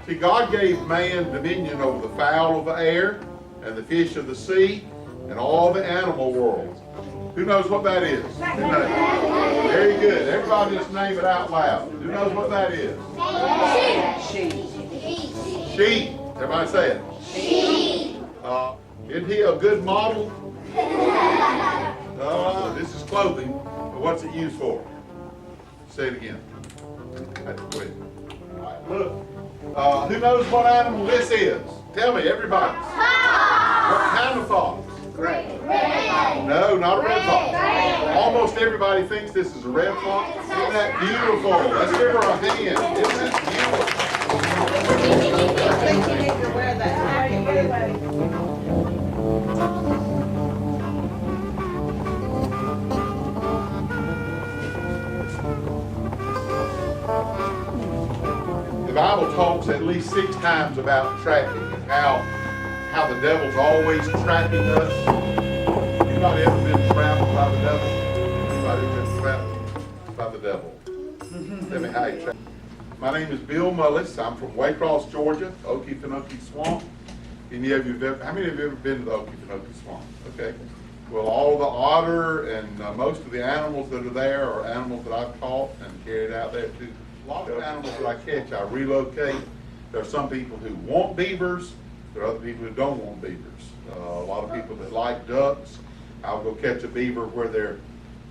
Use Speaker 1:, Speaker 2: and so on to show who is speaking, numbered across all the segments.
Speaker 1: See, God gave man dominion over the fowl of the air and the fish of the sea and all the animal world. Who knows what that is? Who knows? Very good. Everybody just name it out loud. Who knows what that is?
Speaker 2: Sheep.
Speaker 1: Sheep. Everybody say it.
Speaker 2: Sheep.
Speaker 1: Isn't he a good model? This is clothing, but what's it used for? Say it again. That's quick. All right, look. Who knows what animal this is? Tell me, everybody. What kind of fox?
Speaker 2: Red.
Speaker 1: No, not a red fox. Almost everybody thinks this is a red fox. Isn't that beautiful? Let's give her a hand. Isn't that beautiful?
Speaker 3: I think you need to wear that jacket.
Speaker 1: The Bible talks at least 6 times about trapping and how the devil's always trapping us. Anybody ever been trapped by the devil? Anybody ever been trapped by the devil? Tell me how you trap. My name is Bill Mullis. I'm from Waycross, Georgia, Okefenokee Swamp. How many of you have ever been to the Okefenokee Swamp? Okay. Well, all the otter and most of the animals that are there are animals that I've caught and carried out there too. A lot of animals that I catch, I relocate. There are some people who want beavers. There are other people who don't want beavers. A lot of people that like ducks. I'll go catch a beaver where they're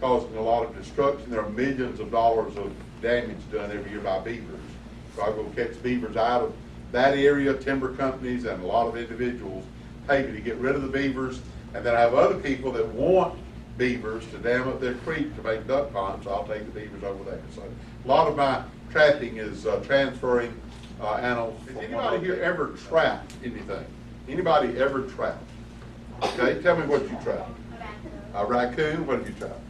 Speaker 1: causing a lot of destruction. There are millions of dollars of damage done every year by beavers. So I'll go catch beavers out of that area. Timber companies and a lot of individuals pay me to get rid of the beavers. And then I have other people that want beavers to dam up their creek to make duck ponds, so I'll take the beavers over there. So a lot of my trapping is transferring animals. Has anybody here ever trapped anything? Anybody ever trapped? Okay, tell me what you trapped. A raccoon. What have you trapped?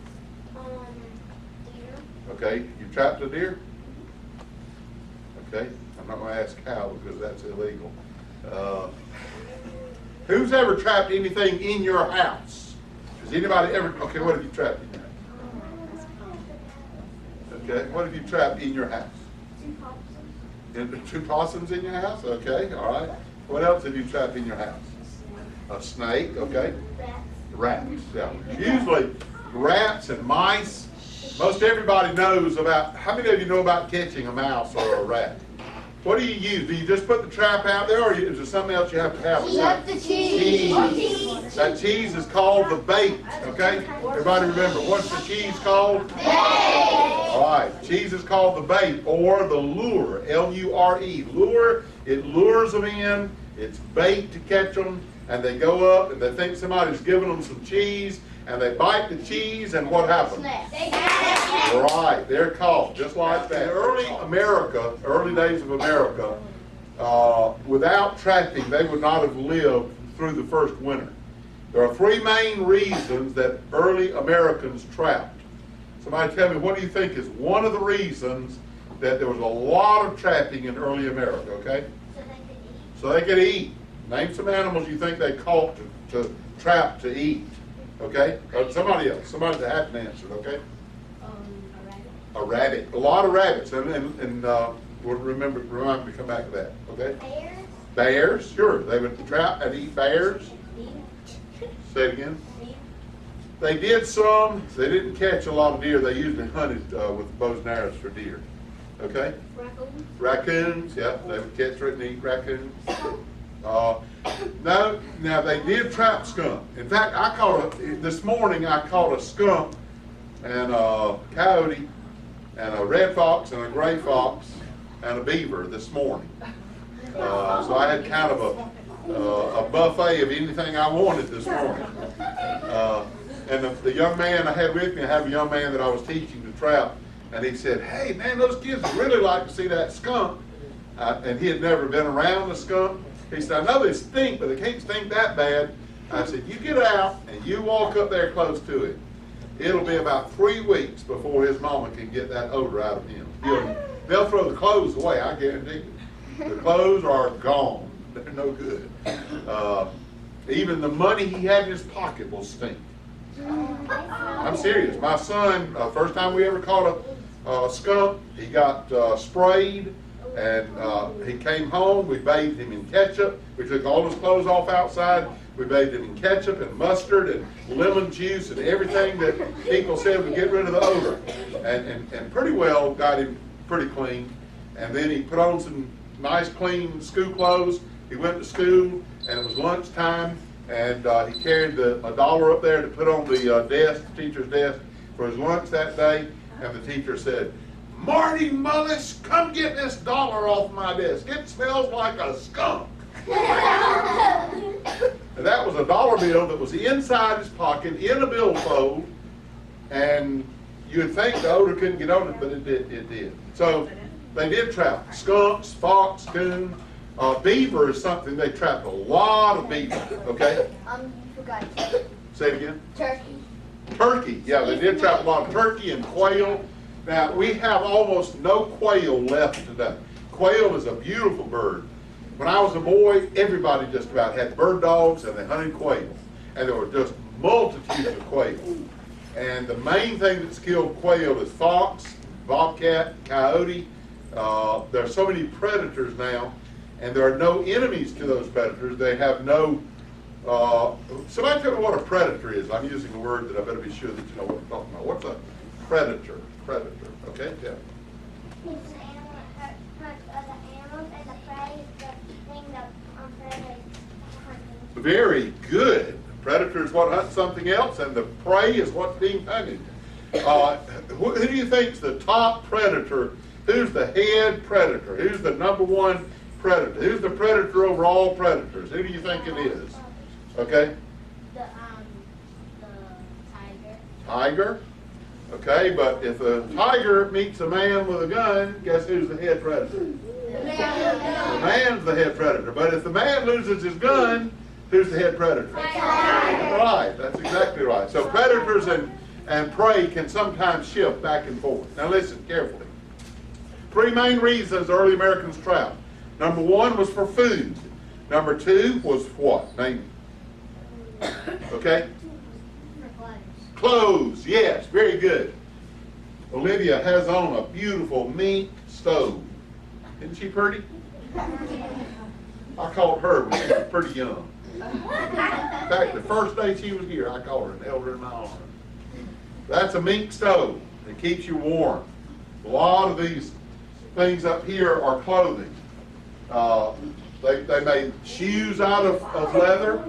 Speaker 2: Deer.
Speaker 1: Okay, you trapped a deer? Okay, I'm not going to ask how because that's illegal. Who's ever trapped anything in your house? Has anybody ever? Okay, what have you trapped in your house? Okay, what have you trapped in your house?
Speaker 2: 2 possums.
Speaker 1: 2 possums in your house? Okay, all right. What else have you trapped in your house? A snake, okay.
Speaker 2: Rats.
Speaker 1: Rats, yeah. Usually rats and mice. Most everybody knows about, how many of you know about catching a mouse or a rat? What do you use? Do you just put the trap out there, or is there something else you have to have?
Speaker 2: You have the cheese.
Speaker 1: Cheese. That cheese is called the bait, okay? Everybody remember, what's the cheese called?
Speaker 2: Bait.
Speaker 1: All right, cheese is called the bait, or the lure, L-U-R-E. Lure, it lures them in, it's bait to catch them, and they go up, and they think somebody's giving them some cheese, and they bite the cheese, and what happens? Right, they're caught, just like that. In early America, early days of America, without trapping, they would not have lived through the first winter. There are 3 main reasons that early Americans trapped. Somebody tell me, what do you think is one of the reasons that there was a lot of trapping in early America, okay? So they could eat. Name some animals you think they caught to trap to eat, okay? Somebody else, somebody that hadn't answered, okay? A rabbit. A lot of rabbits, and we'll remember to come back to that. Okay.
Speaker 2: Bears.
Speaker 1: Bears, sure. They would trap and eat bears. Say it again. They did some. They didn't catch a lot of deer. They usually hunted with bows and arrows for deer. Okay.
Speaker 2: Raccoons.
Speaker 1: Raccoons. Yeah, they would catch it and eat raccoons. No, now they did trap skunk. In fact, this morning I caught a skunk and a coyote and a red fox and a gray fox and a beaver this morning. So I had kind of a buffet of anything I wanted this morning. And the young man I had with me, I have a young man that I was teaching to trap, and he said, "Hey man, those kids would really like to see that skunk." And he had never been around the skunk. He said, "I know they stink, but they can't stink that bad." I said, "You get out and you walk up there close to it. It'll be about 3 weeks before his mama can get that odor out of him. They'll throw the clothes away, I guarantee you. The clothes are gone. They're no good. Even the money he had in his pocket will stink." I'm serious. My son, first time we ever caught a skunk, he got sprayed And he came home, we bathed him in ketchup. We took all his clothes off outside. We bathed him in ketchup and mustard and lemon juice and everything that people said would get rid of the odor. And pretty well got him pretty clean. And then he put on some nice clean school clothes. He went to school and it was lunchtime. And he carried a dollar up there to put on the desk, the teacher's desk, for his lunch that day. And the teacher said, "Marty Mullis, come get this dollar off my desk. It smells like a skunk." And that was a dollar bill that was inside his pocket in a billfold. And you'd think the odor couldn't get on it, but it did. So they did trap skunks, fox, coon. Beaver is something they trapped a lot of beaver. Okay?
Speaker 2: You forgot.
Speaker 1: Say it again.
Speaker 2: Turkey.
Speaker 1: Turkey, yeah, they did trap a lot of turkey and quail. Now, we have almost no quail left today. Quail is a beautiful bird. When I was a boy, everybody just about had bird dogs and they hunted quail. And there were just multitudes of quail. And the main thing that's killed quail is fox, bobcat, coyote. There are so many predators now, and there are no enemies to those predators. They have no... somebody tell me what a predator is. I'm using a word that I better be sure that you know what I'm talking about. What's a predator? Predator, okay? Yeah.
Speaker 2: It's an animal that hunts other animals, and the prey is the thing that predator is hunting.
Speaker 1: Very good. Predator is what hunts something else, and the prey is what's being hunted. Who do you think is the top predator? Who's the head predator? Who's the number one predator? Who's the predator over all predators? Who do you think it is? Okay?
Speaker 2: The tiger.
Speaker 1: Tiger. Okay, but if a tiger meets a man with a gun, guess who's the head predator? The man's the head predator. But if the man loses his gun, who's the head predator? Right, that's exactly right. So predators and prey can sometimes shift back and forth. Now listen carefully. 3 main reasons early Americans trapped. Number 1 was for food. Number 2 was what? Name it. Okay? Clothes, yes, very good. Olivia has on a beautiful mink stove. Isn't she pretty? I called her when she was pretty young. In fact, the first day she was here, I called her and held her in my arms. That's a mink stove. It keeps you warm. A lot of these things up here are clothing. They made shoes out of leather.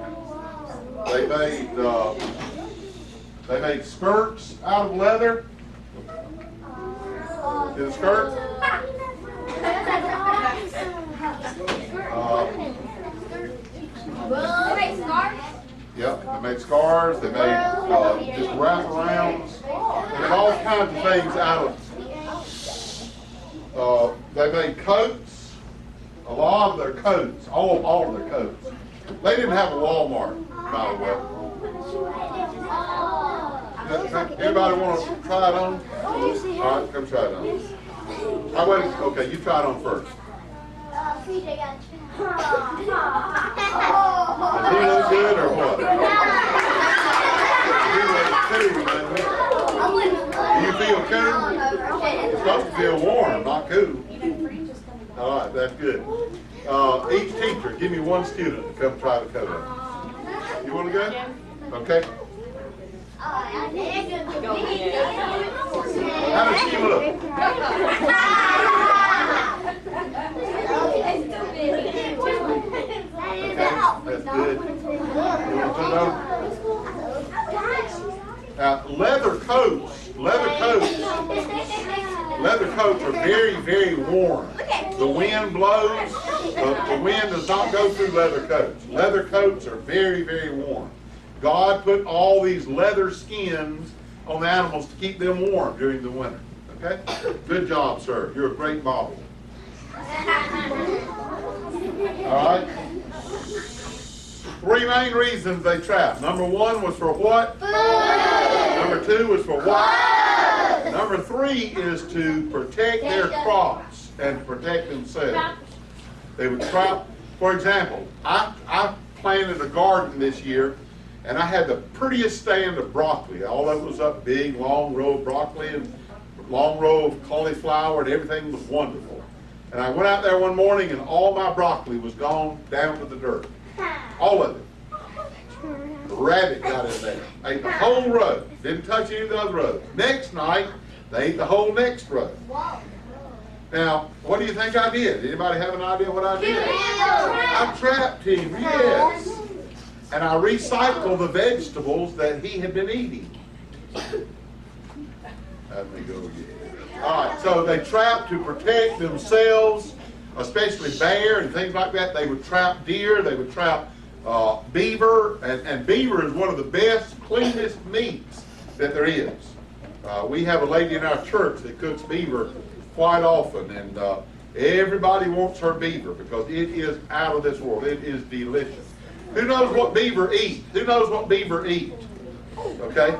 Speaker 1: They made skirts out of leather. Did a skirt?
Speaker 2: They made scarves?
Speaker 1: Yep, they made scarves. They made just wraparounds. They made all kinds of things out of. They made coats. A lot of their coats, all of their coats. They didn't have a Walmart, by the way. Anybody want to try it on? All right, come try it on. Okay, you try it on first.
Speaker 2: CJ got
Speaker 1: Does he look good or what? Do you feel cool? You're supposed to feel warm, not cool. All right, that's good. Each teacher, give me 1 student to come try the coat on. You want to go? Okay. How does she look? Okay, that's good. You want to put it on? Leather coats are very, very warm. The wind blows. The wind does not go through leather coats. Leather coats are very, very warm. God put all these leather skins on the animals to keep them warm during the winter. Okay? Good job, sir. You're a great model. All right? 3 main reasons they trapped. Number 1 was for what? Food. Number 2 was for what? Number 3 is to protect their crops and to protect themselves. They would trap. For example, I planted a garden this year, and I had the prettiest stand of broccoli. All of it was up big, long row of broccoli and long row of cauliflower, and everything was wonderful. And I went out there one morning and all my broccoli was gone down to the dirt. All of it. The rabbit got in there, ate the whole row, didn't touch any of the other rows. Next night, they ate the whole next row. Now, what do you think I did? Anybody have an idea what I did? I trapped him, yes. And I recycled the vegetables that he had been eating. Let me go again. All right, so they trapped to protect themselves, especially bear and things like that. They would trap deer, they would trap beaver, and beaver is one of the best, cleanest meats that there is. We have a lady in our church that cooks beaver quite often, and everybody wants her beaver because it is out of this world. It is delicious. Who knows what beaver eat? Who knows what beaver eat? Okay?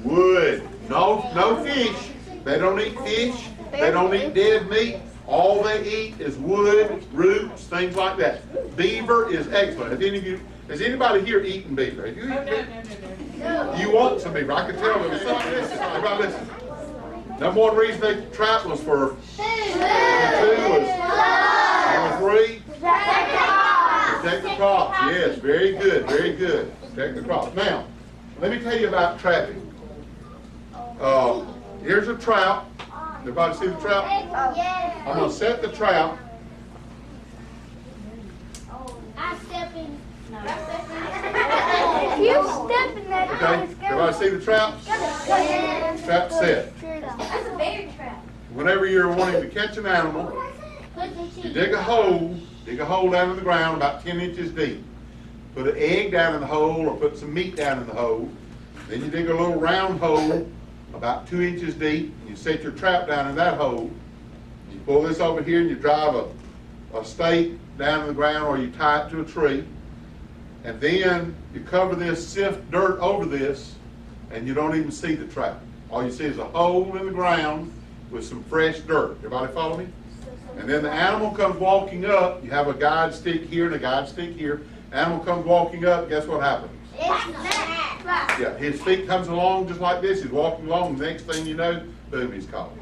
Speaker 1: Wood. No fish. They don't eat fish. They don't eat dead meat. All they eat is wood, roots, things like that. Beaver is excellent. If any of you, has anybody here eaten beaver? Have you eaten beaver? No. You want some beaver? I can tell them. Everybody listen. Number one reason they trap was for food. Number three, protect the crops. Yes, very good, very good. Protect the crops. Now, let me tell you about trapping. Here's a trap. Everybody see the trap? I'm going to set the trap.
Speaker 2: I step in. You step in that.
Speaker 1: Okay, everybody see the trap? Trap set.
Speaker 2: That's a bear trap.
Speaker 1: Whenever you're wanting to catch an animal, you dig a hole down in the ground about 10 inches deep. Put an egg down in the hole or put some meat down in the hole. Then you dig a little round hole about 2 inches deep. And you set your trap down in that hole. You pull this over here and you drive a stake down in the ground or you tie it to a tree. And then you cover this, sift dirt over this, and you don't even see the trap. All you see is a hole in the ground with some fresh dirt. Everybody follow me? And then the animal comes walking up. You have a guide stick here and a guide stick here. Animal comes walking up. Guess what happens? Yeah, his feet comes along just like this. He's walking along. The next thing you know, boom, he's caught.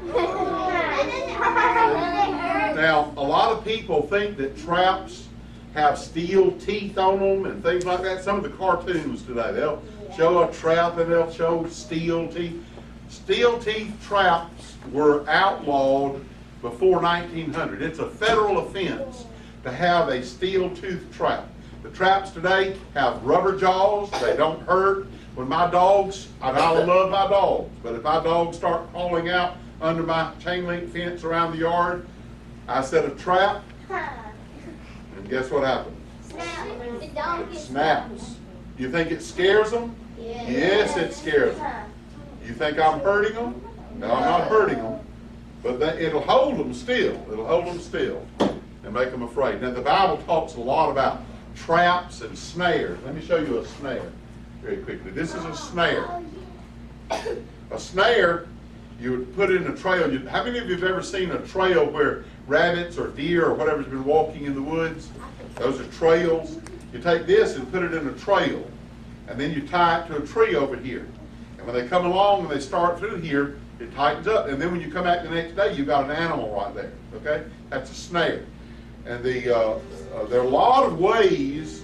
Speaker 1: Now, a lot of people think that traps have steel teeth on them and things like that. Some of the cartoons today, they'll show a trap and they'll show steel teeth. Steel teeth traps were outlawed before 1900. It's a federal offense to have a steel tooth trap. The traps today have rubber jaws. They don't hurt. When my dogs, I love my dogs, but if my dogs start crawling out under my chain link fence around the yard, I set a trap, and guess what happens? It snaps. You think it scares them? Yes, it scares them. You think I'm hurting them? No, I'm not hurting them. But it'll hold them still. It'll hold them still and make them afraid. Now, the Bible talks a lot about traps and snares. Let me show you a snare very quickly. This is a snare. A snare, you would put in a trail. How many of you have ever seen a trail where rabbits or deer or whatever's been walking in the woods? Those are trails. You take this and put it in a trail, and then you tie it to a tree over here. And when they come along and they start through here, it tightens up. And then when you come back the next day, you've got an animal right there. Okay? That's a snare. And there are a lot of ways.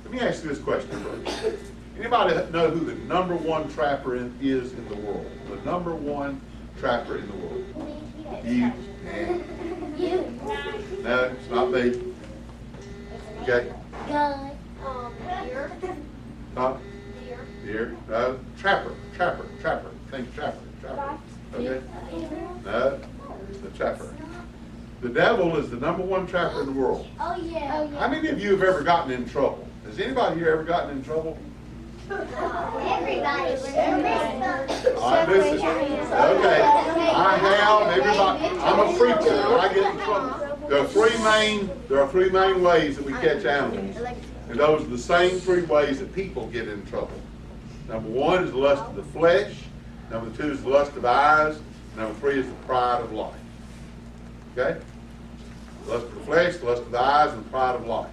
Speaker 1: Let me ask you this question, please. Anybody know who the number one trapper is in the world? The number one trapper in the world? You. No, it's not me. Okay.
Speaker 2: Deer.
Speaker 1: Huh? Deer. No. Trapper. Think trapper. Okay. No. The trapper. The devil is the number one trapper in the world.
Speaker 2: Oh yeah.
Speaker 1: How many of you have ever gotten in trouble? Has anybody here ever gotten in trouble?
Speaker 2: Everybody.
Speaker 1: All right, listen. Okay. I have. Everybody. I'm a preacher. When I get in trouble. There are three main ways that we catch animals. And those are the same three ways that people get in trouble. Number one is the lust of the flesh. Number two is the lust of eyes. Number three is the pride of life. Okay? The lust of the flesh, the lust of the eyes, and the pride of life.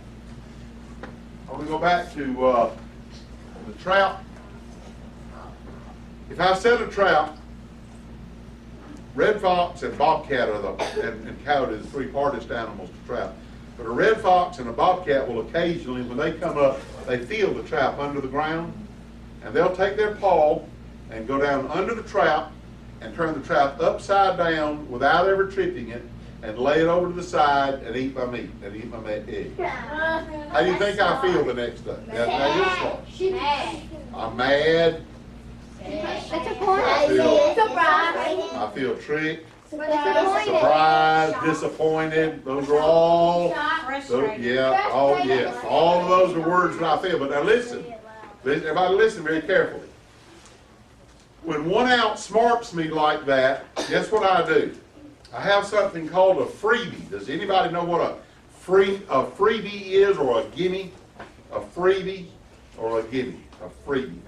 Speaker 1: I want to go back to the trap. If I set a trap red fox and bobcat are and coyote are the three hardest animals to trap. But a red fox and a bobcat will occasionally, when they come up, they feel the trap under the ground, and they'll take their paw and go down under the trap and turn the trap upside down without ever tripping it, and lay it over to the side and eat my meat and eat my egg. How do you think I feel the next day? That is smart. I'm mad. I feel tricked, surprised, disappointed. Those are all, yeah, oh yes, all of those are words that I feel. But now listen, everybody listen very carefully. When one outsmarts me like that, guess what I do? I have something called a freebie. Does anybody know what a freebie is, or a gimme? A freebie or a gimme? A freebie.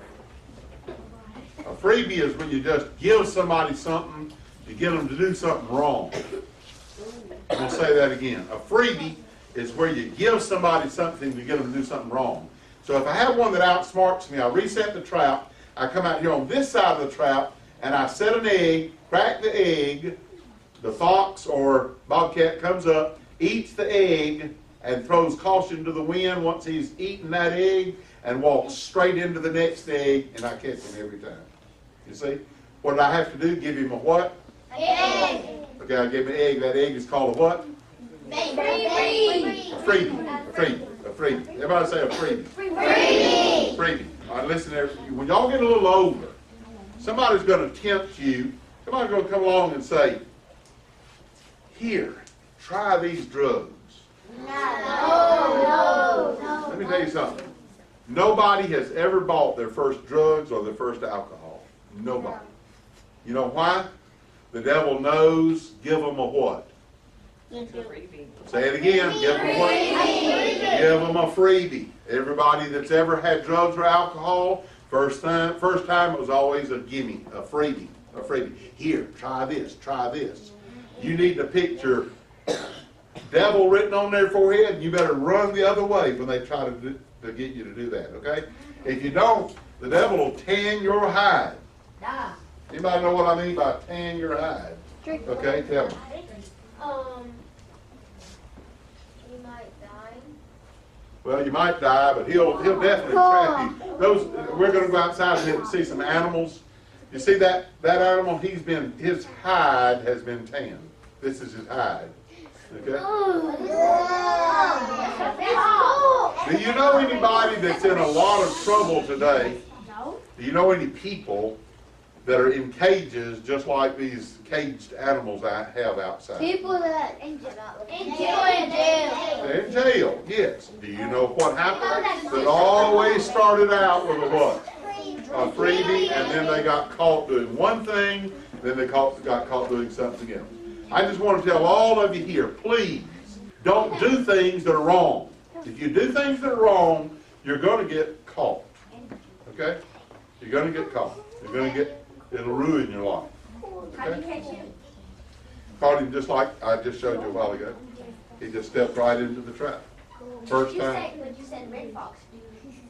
Speaker 1: A freebie is when you just give somebody something, you get them to do something wrong. I'm going to say that again. A freebie is where you give somebody something to get them to do something wrong. So if I have one that outsmarts me, I reset the trap, I come out here on this side of the trap, and I set an egg, crack the egg, the fox or bobcat comes up, eats the egg, and throws caution to the wind once he's eaten that egg, and walks straight into the next egg, and I catch him every time. You see? What did I have to do? Give him a what?
Speaker 2: Egg.
Speaker 1: Okay, I gave him an egg. That egg is called a what?
Speaker 2: Freebie.
Speaker 1: A freebie. A freebie. A freebie. Everybody say a freebie.
Speaker 2: Freebie.
Speaker 1: Freebie. All right, listen, when y'all get a little older, somebody's going to tempt you. Somebody's going to come along and say, here, try these drugs.
Speaker 2: No.
Speaker 1: Let me tell you something. Nobody has ever bought their first drugs or their first alcohol. Nobody. You know why? The devil knows, give them a what? Say it again, give them a what? Give them a freebie. Everybody that's ever had drugs or alcohol, first time it was always a gimme, a freebie, a freebie. Here, try this, try this. You need to picture devil written on their forehead, and you better run the other way when they try to get you to do that, okay? If you don't, the devil will tan your hide. Anybody know what I mean by tan your hide? Okay, tell me.
Speaker 2: You might die.
Speaker 1: Well, you might die, but he'll definitely trap you. We're going to go outside and see some animals. You see that animal? His hide has been tanned. This is his hide. Okay? Do you know anybody that's in a lot of trouble today? Do you know any people that are in cages just like these caged animals I have outside?
Speaker 2: People that in jail.
Speaker 1: They're in jail, yes. Do you know what happened? It always started out with a what? A freebie, and then they got caught doing one thing, then they got caught doing something else. I just want to tell all of you here, please, don't do things that are wrong. If you do things that are wrong, you're going to get caught. Okay? You're going to get caught. It'll ruin your life. Okay? Caught him just like I just showed you a while ago. He just stepped right into the trap. First time.
Speaker 2: But you said red fox.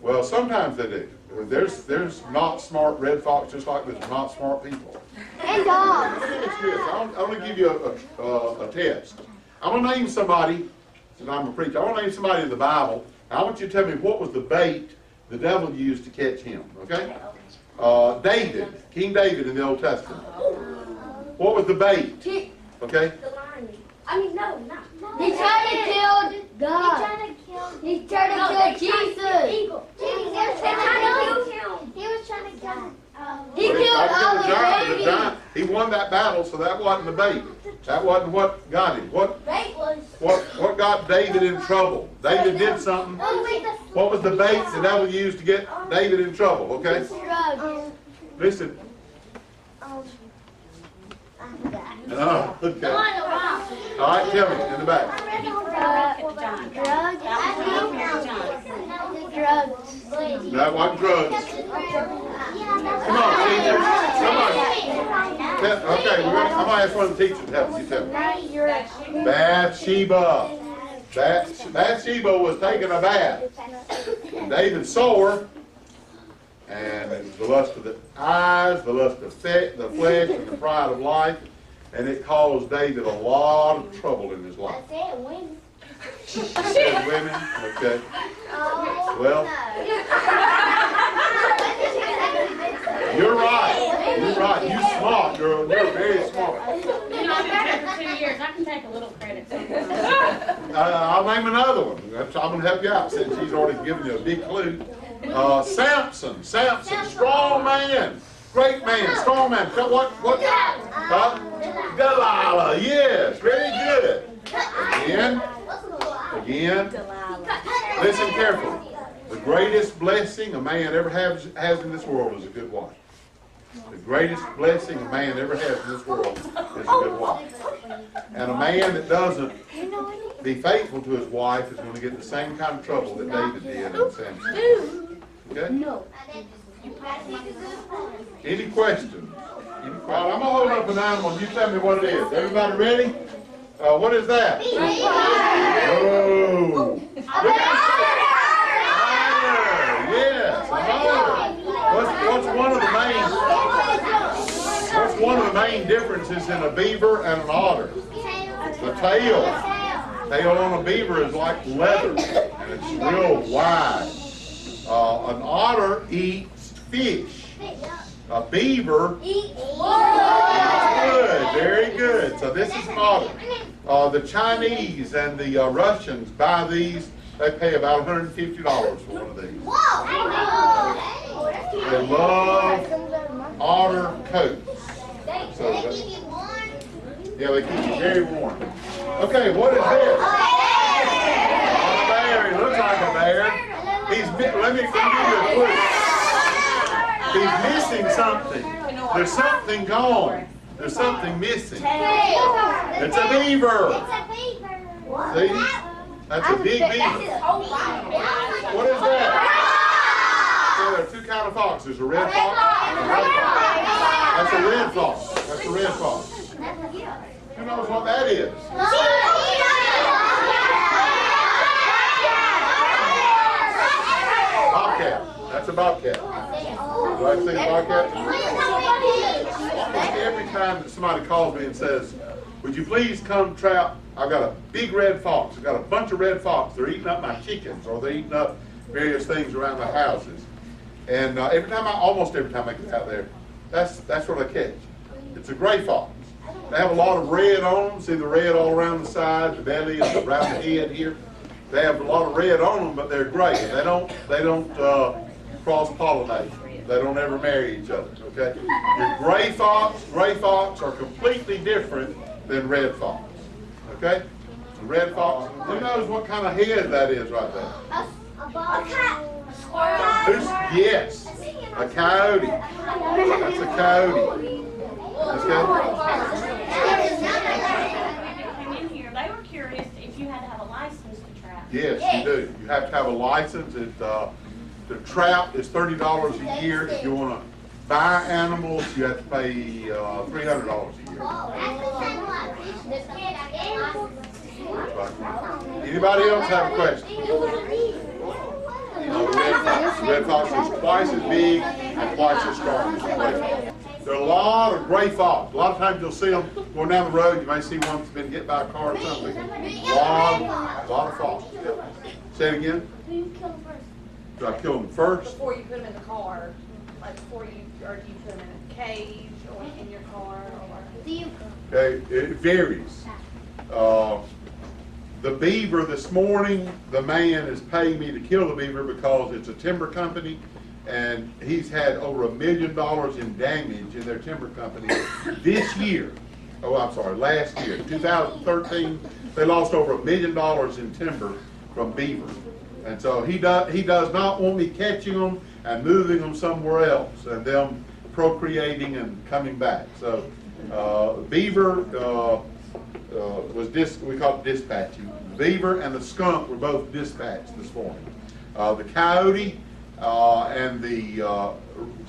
Speaker 1: Well, sometimes they do. There's not smart red fox just like there's not smart people.
Speaker 2: And dogs.
Speaker 1: I'm going to give you a test. I'm going to name somebody, since I'm a preacher, I want to name somebody in the Bible. I want you to tell me what was the bait the devil used to catch him, okay? David, King David in the Old Testament. What was the bait? Okay?
Speaker 2: No. He tried to kill God. He tried to kill Jesus. He was trying to kill him. He killed all the babies.
Speaker 1: He won that battle, so that wasn't the bait. That wasn't what got him. What got David in trouble? David did something. What was the bait the devil used to get David in trouble? Okay? Listen. Okay. All right, tell me in the back.
Speaker 2: Drugs.
Speaker 1: That wasn't drugs. Come on, teacher. Come on. Okay, I'm going to ask one of the teachers to help you tell me. Bathsheba. Bathsheba was taking a bath. David saw her, and it was the lust of the eyes, the lust of the flesh, and the pride of life. and it caused David a lot of trouble in his life.
Speaker 2: I said women.
Speaker 1: Said women? Okay.
Speaker 2: Oh,
Speaker 1: Well, you're right. You're right. You're smart, girl. You're very smart.
Speaker 4: I've been married for 2 years. I can take a little credit sometimes.
Speaker 1: I'll name another one. I'm going to help you out since she's already given you a big clue. Samson, strong man, great man, strong man. What? Delilah, yes, very good. Again. Listen carefully. The greatest blessing a man ever has in this world is a good wife. The greatest blessing a man ever has in this world is a good wife. And a man that doesn't be faithful to his wife is going to get the same kind of trouble that David did in Samson. Okay?
Speaker 2: No.
Speaker 1: Any questions? All right, I'm going to hold up an animal and you tell me what it is. Everybody ready? What is that? Oh. Yes, what's one of the main differences in a beaver and an otter? The tail. Tail on a beaver is like leather, and it's real wide. An otter eats fish. A beaver eats wood. Very good. So this is an otter. The Chinese and the Russians buy these. They pay about $150 for one of these. They love otter coats. So yeah, they keep you very warm. Okay, what is this? A bear. He looks like a bear. Let me give you a clue. He's missing something. There's something gone. There's something missing. It's a beaver. See? That's a big beaver. What is that? So there are two kinds of foxes. There's a red fox and a white fox. That's a red fox. That's a red fox. Who knows what that is? Bobcat. That's a bobcat. Do I say bobcat? Every time that somebody calls me and says, would you please come trap? I've got a big red fox. I've got a bunch of red fox. They're eating up my chickens, or they're eating up various things around the houses. And almost every time I get out there, that's what I catch. It's a gray fox. They have a lot of red on them. See the red all around the side, the belly, and around the head here. They have a lot of red on them, but they're gray. They don't cross-pollinate. They don't ever marry each other. Okay. Your gray fox are completely different than red fox. Okay? The red fox. Who knows what kind of head that is right there? Yes. A coyote. That's a coyote.
Speaker 4: Came in here, they were curious if you had to have a license to trap.
Speaker 1: Yes, you do. You have to have a license. The trap is $30 a year. If you want to buy animals, you have to pay $300 a year. Anybody else have a question? The red fox is twice as big and twice as strong as the gray fox. There are a lot of gray fox. A lot of times you'll see them going down the road. You may see one that's been hit by a car or something. A lot of fox. Yeah. Say it again. Do I kill them first?
Speaker 3: Before you put them in the car, like or do you put them in a cage or in your car?
Speaker 1: Okay, it varies. The beaver this morning, the man is paying me to kill the beaver because it's a timber company, and he's had over $1 million in damage in their timber company this year. Oh, I'm sorry, last year, 2013, they lost over $1 million in timber from beaver. And so he does not want me catching them and moving them somewhere else and them procreating and coming back. So beaver we call it dispatching. The beaver and the skunk were both dispatched this morning. The coyote and the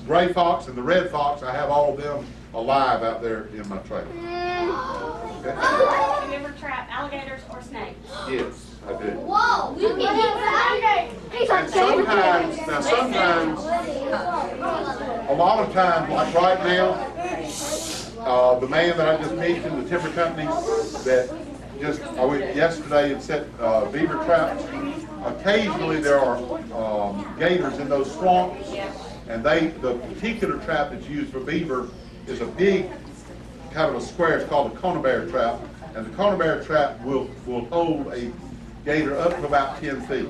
Speaker 1: gray fox and the red fox, I have all of them alive out there in my trailer. Okay.
Speaker 4: Have you ever trapped alligators or snakes?
Speaker 1: Yes, I do.
Speaker 2: Whoa! You can eat
Speaker 1: And sometimes, a lot of times, like right now, the man that I just mentioned, the timber company, that I went yesterday and set beaver traps. Occasionally there are gators in those swamps, and the particular trap that's used for beaver is a big, kind of a square. It's called a conibear trap, and the conibear trap will hold a gator up to about 10 feet.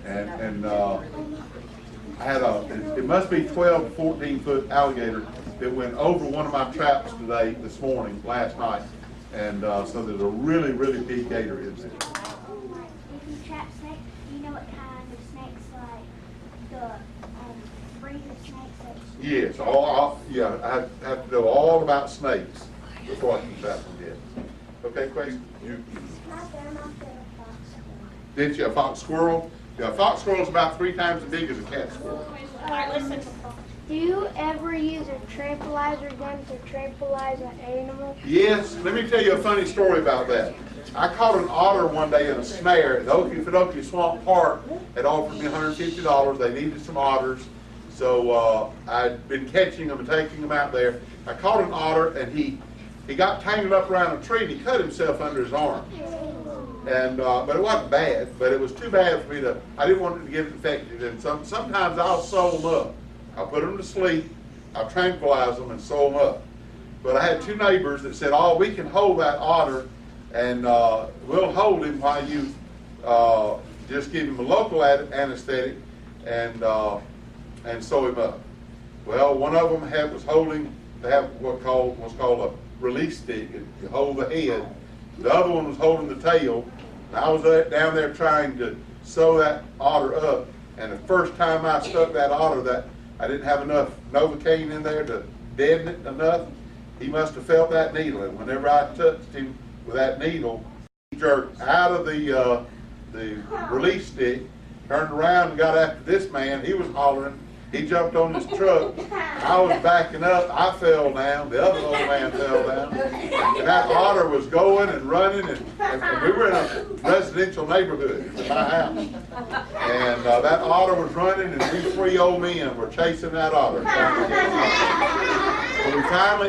Speaker 1: And I had it must be 12 to 14 foot alligator that went over one of my traps last night, and so there's a really, really big gator in there.
Speaker 2: If you trap snakes, do you know what kind of snakes, like the breed of snakes that you
Speaker 1: Yes, I have to know all about snakes before I can trap them yet. Okay, question?
Speaker 2: Not there, not there, fox.
Speaker 1: Did you a fox squirrel? Yeah, a fox squirrel is about 3 times as big as a cat squirrel.
Speaker 2: Do you ever use a tranquilizer gun to tranquilize an animal?
Speaker 1: Yes, let me tell you a funny story about that. I caught an otter one day in a snare at the Okefenokee Swamp Park. Had offered me $150. They needed some otters. So I'd been catching them and taking them out there. I caught an otter, and he got tangled up around a tree, and he cut himself under his arm. And but it wasn't bad, but it was too bad for me I didn't want it to get infected. And sometimes I'll sew them up. I'll put them to sleep, I'll tranquilize them and sew them up. But I had 2 neighbors that said, oh, we can hold that otter, and we'll hold him while you just give him a local anesthetic and sew him up. Well, one of them they have what's called a release stick. You hold the head. The other one was holding the tail. And I was down there trying to sew that otter up, and the first time I stuck that otter, I didn't have enough Novocaine in there to deaden it enough. He must have felt that needle, and whenever I touched him with that needle, he jerked out of the release stick, turned around and got after this man. He was hollering. He jumped on his truck. I was backing up. I fell down. The other old man fell down. And that otter was going and running, and we were in a residential neighborhood. It was my house. And that otter was running, and these 3 old men were chasing that otter. So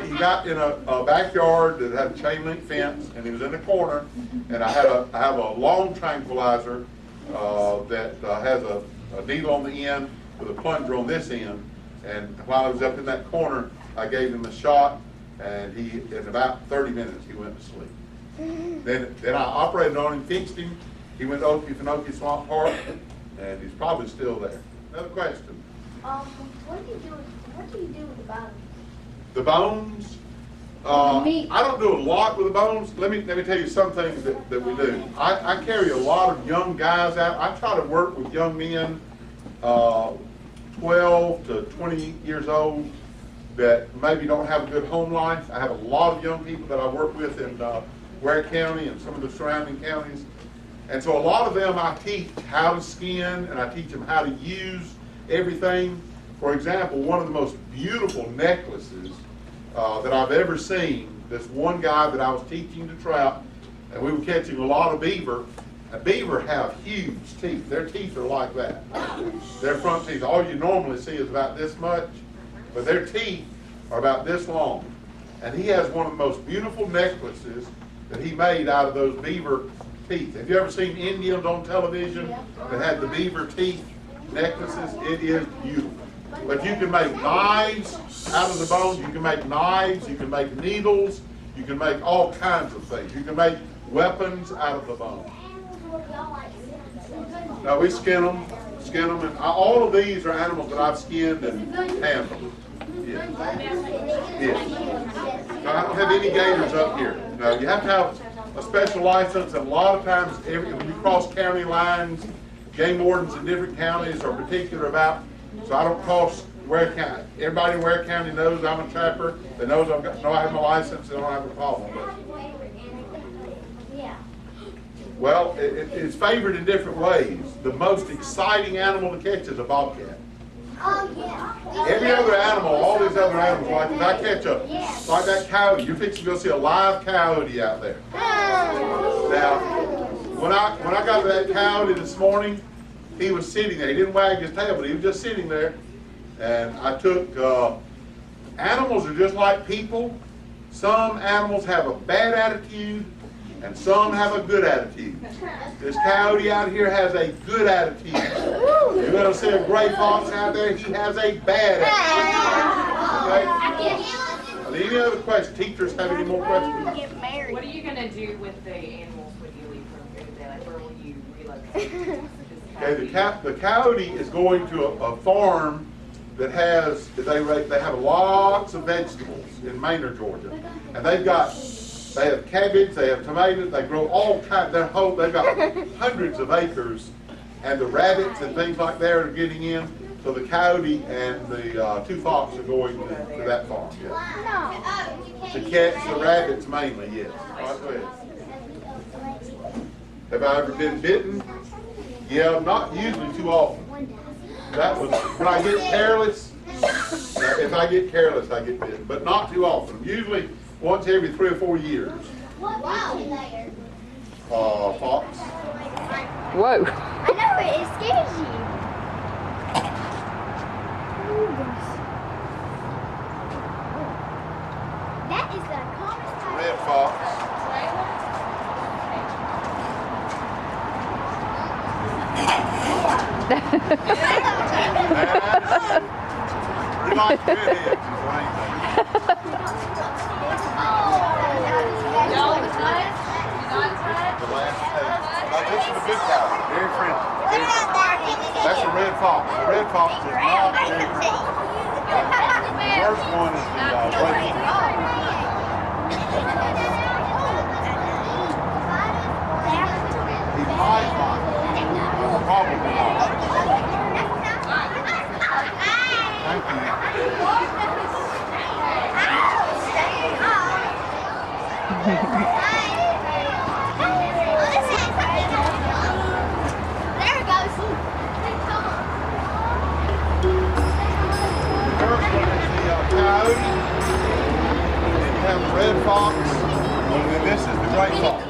Speaker 1: he got in a backyard that had a chain link fence, and he was in the corner. And I have a long tranquilizer that has a needle on the end with a plunger on this end, and while I was up in that corner, I gave him a shot, and in about 30 minutes, he went to sleep. Then I operated on him, fixed him. He went to Okefenokee Swamp Park, and he's probably still there. Another question?
Speaker 2: What do you do with the bones?
Speaker 1: The bones? I don't do a lot with the bones. Let me tell you some things that we do. I carry a lot of young guys out. I try to work with young men, 12 to 20 years old, that maybe don't have a good home life. I have a lot of young people that I work with in Ware County and some of the surrounding counties. And so a lot of them I teach how to skin, and I teach them how to use everything. For example, one of the most beautiful necklaces that I've ever seen, this one guy that I was teaching to trout, and we were catching a lot of beaver. And beaver have huge teeth. Their teeth are like that. Their front teeth, all you normally see is about this much, but their teeth are about this long. And he has one of the most beautiful necklaces that he made out of those beaver teeth. Have you ever seen Indians on television that had the beaver teeth necklaces? It is beautiful. But you can make knives out of the bones. You can make knives. You can make needles. You can make all kinds of things. You can make weapons out of the bones. No, we skin them, and all of these are animals that I've skinned and handled. Yes. Yes. No, I don't have any gators up here. No, you have to have a special license, and a lot of times when you cross county lines, game wardens in different counties are particular about, so I don't cross Ware County. Everybody in Ware County knows I'm a trapper. They know I have my license, they don't have a problem with it. Well, it's favored in different ways. The most exciting animal to catch is a bobcat.
Speaker 2: Oh, yeah.
Speaker 1: Every other animal, all these other animals, like if I catch like that coyote, you're fixing to go see a live coyote out there. Now, when I got to that coyote this morning, he was sitting there. He didn't wag his tail, but he was just sitting there. And I took, animals are just like people. Some animals have a bad attitude, and some have a good attitude. This coyote out here has a good attitude. You're going to see a gray fox out there, he has a bad attitude. Okay? Any other questions? Teachers have any more questions?
Speaker 5: What are you gonna do with the animals when you leave for a good day? Like, where will you relocate?
Speaker 1: Okay, the coyote is going to a farm that has, they have lots of vegetables in Maynard, Georgia. And they have cabbage, they have tomatoes, they grow all kinds, they've got hundreds of acres. And the rabbits and things like that are getting in. So the coyote and the two foxes are going to that farm, yes. To catch the rabbits mainly, yes. All right, go ahead. Have I ever been bitten? Yeah, not usually too often. That was, when I get careless, if I get careless, I get bitten. But not too often. Usually once every 3 or 4 years. Fox.
Speaker 6: Whoa.
Speaker 2: I know it scares you. That is the calmest time.
Speaker 1: Red fox. We like redheads, is the main thing. The last stage. Now this is a big cow, very friendly. That's a red fox. The red fox is not very friendly. The worst one is the white. He might not. Probably not. Thank
Speaker 2: There it goes.
Speaker 1: The first one is the coyote. Then you have the red fox. And then this is the gray fox.